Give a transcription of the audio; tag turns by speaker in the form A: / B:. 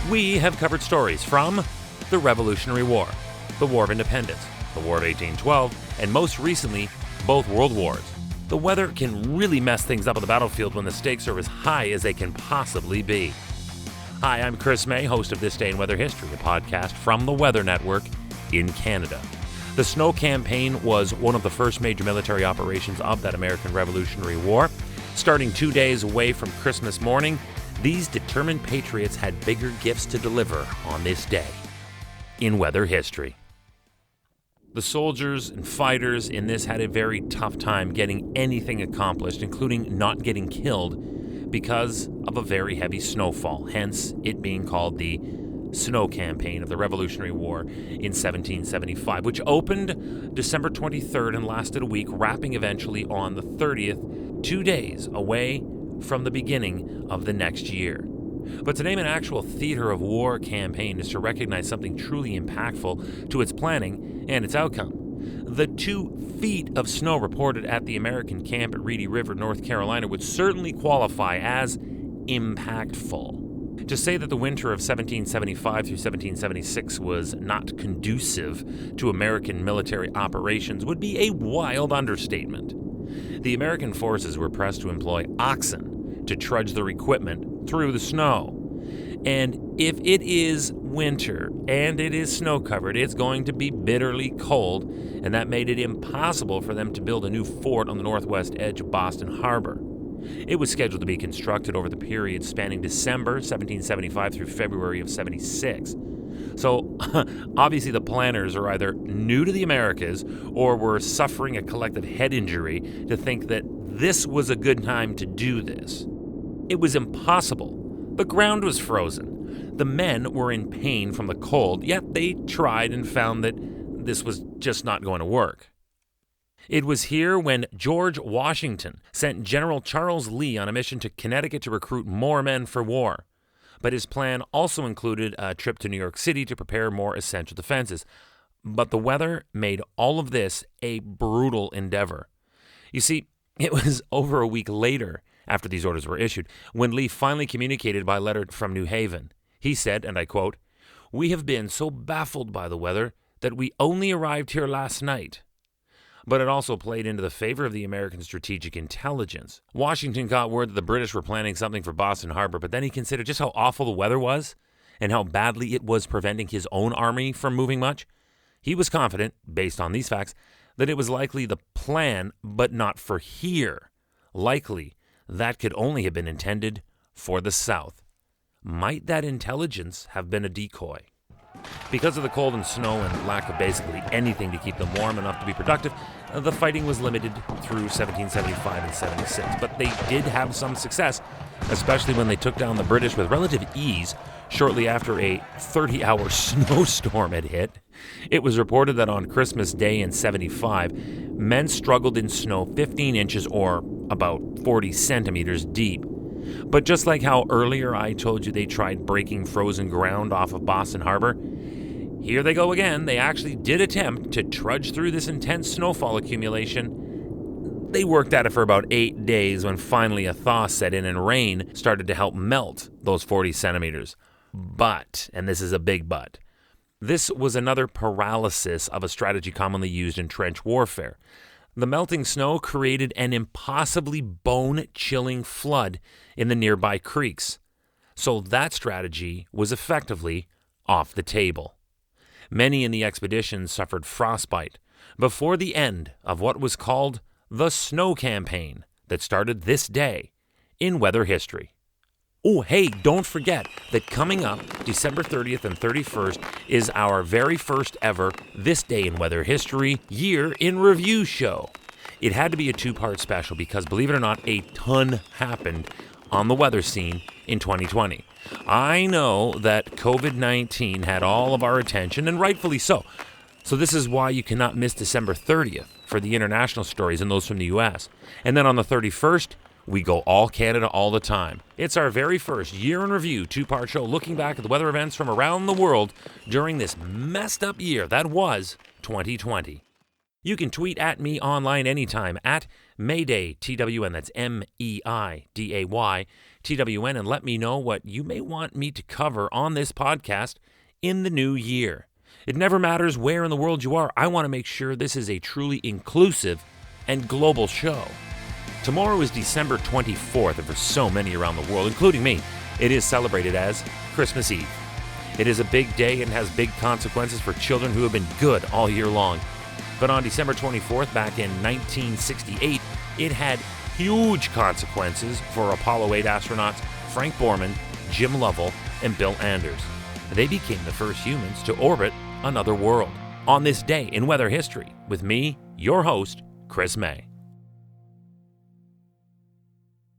A: We have covered stories from the Revolutionary War, the War of Independence, the War of 1812, and most recently, both World Wars. The weather can really mess things up on the battlefield when the stakes are as high as they can possibly be. Hi, I'm Chris May, host of This Day in Weather History, a podcast from the Weather Network in Canada. The Snow Campaign was one of the first major military operations of that American Revolutionary War. Starting 2 days away from Christmas morning, these determined patriots had bigger gifts to deliver on this day in weather history. The soldiers and fighters in this had a very tough time getting anything accomplished, including not getting killed because of a very heavy snowfall, hence it being called the Snow Campaign of the Revolutionary War in 1775, which opened December 23rd and lasted a week, wrapping eventually on the 30th, 2 days away from the beginning of the next year. But to name an actual theater of war campaign is to recognize something truly impactful to its planning and its outcome. The 2 feet of snow reported at the American camp at Reedy River, North Carolina, would certainly qualify as impactful. To say that the winter of 1775 through 1776 was not conducive to American military operations would be a wild understatement. The American forces were pressed to employ oxen to trudge their equipment through the snow. And if it is winter and it is snow-covered, it's going to be bitterly cold, and that made it impossible for them to build a new fort on the northwest edge of Boston Harbor. It was scheduled to be constructed over the period spanning December 1775 through February of 76. So, obviously the planners are either new to the Americas or were suffering a collective head injury to think that this was a good time to do this. It was impossible. The ground was frozen. The men were in pain from the cold, yet they tried and found that this was just not going to work. It was here when George Washington sent General Charles Lee on a mission to Connecticut to recruit more men for war. But his plan also included a trip to New York City to prepare more essential defenses. But the weather made all of this a brutal endeavor. You see, it was over a week later, after these orders were issued, when Lee finally communicated by letter from New Haven. He said, and I quote, "We have been so baffled by the weather that we only arrived here last night." But it also played into the favor of the American strategic intelligence. Washington got word that the British were planning something for Boston Harbor, but then he considered just how awful the weather was and how badly it was preventing his own army from moving much. He was confident, based on these facts, that it was likely the plan, but not for here. Likely, that could only have been intended for the South. Might that intelligence have been a decoy? Because of the cold and snow and lack of basically anything to keep them warm enough to be productive, the fighting was limited through 1775 and 76. But they did have some success, especially when they took down the British with relative ease shortly after a 30-hour snowstorm had hit. It was reported that on Christmas Day in 75, men struggled in snow 15 inches or about 40 centimeters deep. But just like how earlier I told you they tried breaking frozen ground off of Boston Harbor, here they go again. They actually did attempt to trudge through this intense snowfall accumulation. They worked at it for about 8 days when finally a thaw set in and rain started to help melt those 40 centimeters. But, and this is a big but, this was another paralysis of a strategy commonly used in trench warfare. The melting snow created an impossibly bone-chilling flood in the nearby creeks. So that strategy was effectively off the table. Many in the expedition suffered frostbite before the end of what was called the Snow Campaign that started this day in weather history. Oh, hey, don't forget that coming up December 30th and 31st is our very first ever This Day in Weather History Year in Review show. It had to be a 2-part special because, believe it or not, a ton happened on the weather scene in 2020. I know that COVID-19 had all of our attention, and rightfully so. So this is why you cannot miss December 30th for the international stories and those from the U.S. And then on the 31st, we go all Canada all the time. It's our very first Year in Review 2-part show looking back at the weather events from around the world during this messed up year that was 2020. You can tweet at me online anytime at Mayday, TWN, that's MEIDAY, TWN, and let me know what you may want me to cover on this podcast in the new year. It never matters where in the world you are. I want to make sure this is a truly inclusive and global show. Tomorrow is December 24th, and for so many around the world, including me, it is celebrated as Christmas Eve. It is a big day and has big consequences for children who have been good all year long. But on December 24th, back in 1968, it had huge consequences for Apollo 8 astronauts Frank Borman, Jim Lovell, and Bill Anders. They became the first humans to orbit another world on this day in weather history with me, your host, Chris May.